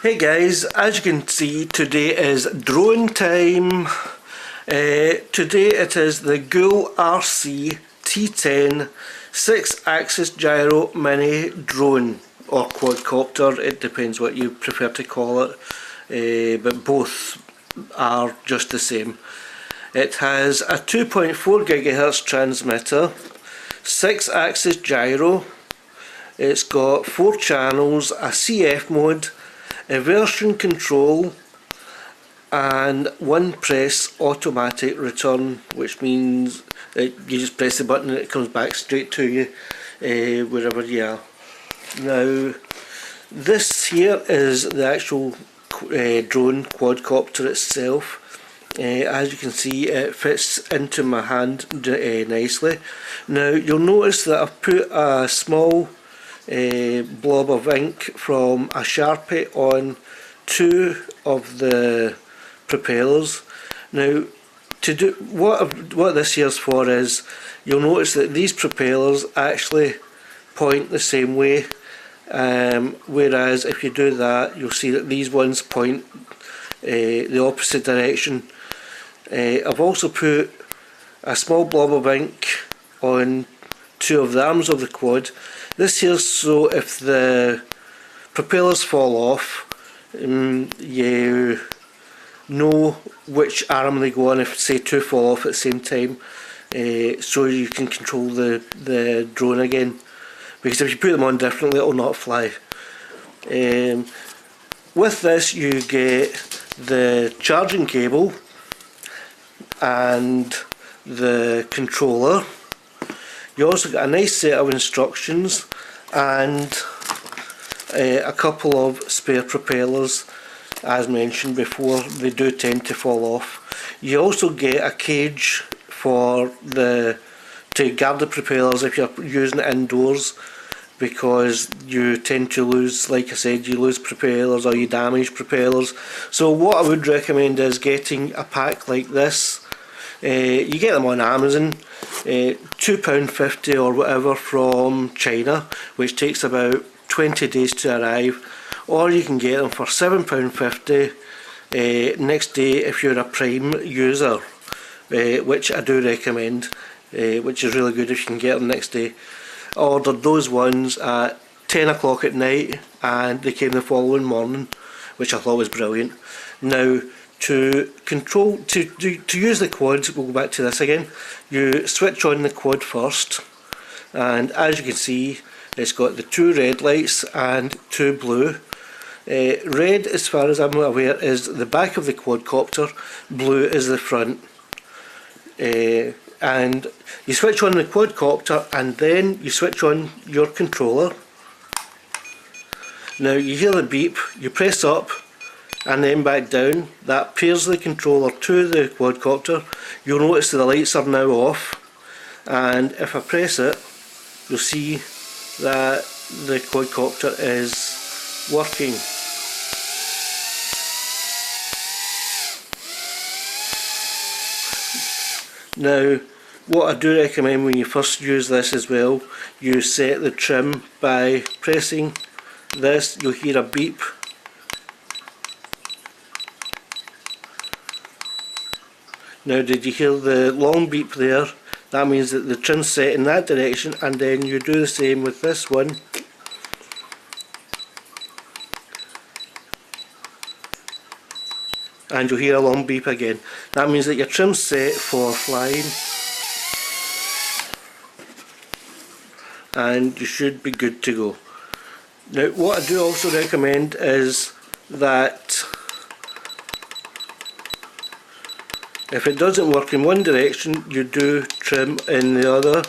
Hey guys, as you can see, today is drone time. Today it is the GoolRC T10 6-axis gyro mini drone or quadcopter. It depends what you prefer to call it, but both are just the same. It has a 2.4 GHz transmitter, 6-axis gyro. It's got 4 channels, a CF mode, a version control, and one press automatic return, which means you just press the button and it comes back straight to you wherever you are. Now this here is the actual drone quadcopter itself. As you can see, it fits into my hand nicely. Now you'll notice that I've put a small blob of ink from a Sharpie on 2 of the propellers. Now to do what this here's for is, you'll notice that these propellers actually point the same way, whereas if you do that you'll see that these ones point the opposite direction. I've also put a small blob of ink on 2 of the arms of the quad. This here's so if the propellers fall off, you know which arm they go on if say 2 fall off at the same time, so you can control the drone again, because if you put them on differently it will not fly. With this you get the charging cable and the controller. You also get a nice set of instructions and a couple of spare propellers. As mentioned before, they do tend to fall off. You also get a cage to guard the propellers if you're using it indoors, because you tend to lose, like I said, you lose propellers or you damage propellers. So what I would recommend is getting a pack like this. You get them on Amazon, £2.50 or whatever from China, which takes about 20 days to arrive, or you can get them for £7.50 next day if you're a Prime user, which I do recommend, which is really good if you can get them next day. I ordered those ones at 10 o'clock at night and they came the following morning, which I thought was brilliant. Now to use the quad, we'll go back to this again. You switch on the quad first, and as you can see it's got the 2 red lights and 2 blue. Red, as far as I'm aware, is the back of the quadcopter, blue is the front. And you switch on the quadcopter and then you switch on your controller. Now you hear the beep, you press up and then back down. That pairs the controller to the quadcopter. You'll notice that the lights are now off, and if I press it you'll see that the quadcopter is working. Now what I do recommend when you first use this as well, you set the trim by pressing this. You'll hear a beep. Now did you hear the long beep there? That means that the trim's set in that direction, and then you do the same with this one. And you'll hear a long beep again. That means that your trim's set for flying, and you should be good to go. Now what I do also recommend is that if it doesn't work in one direction, you do trim in the other.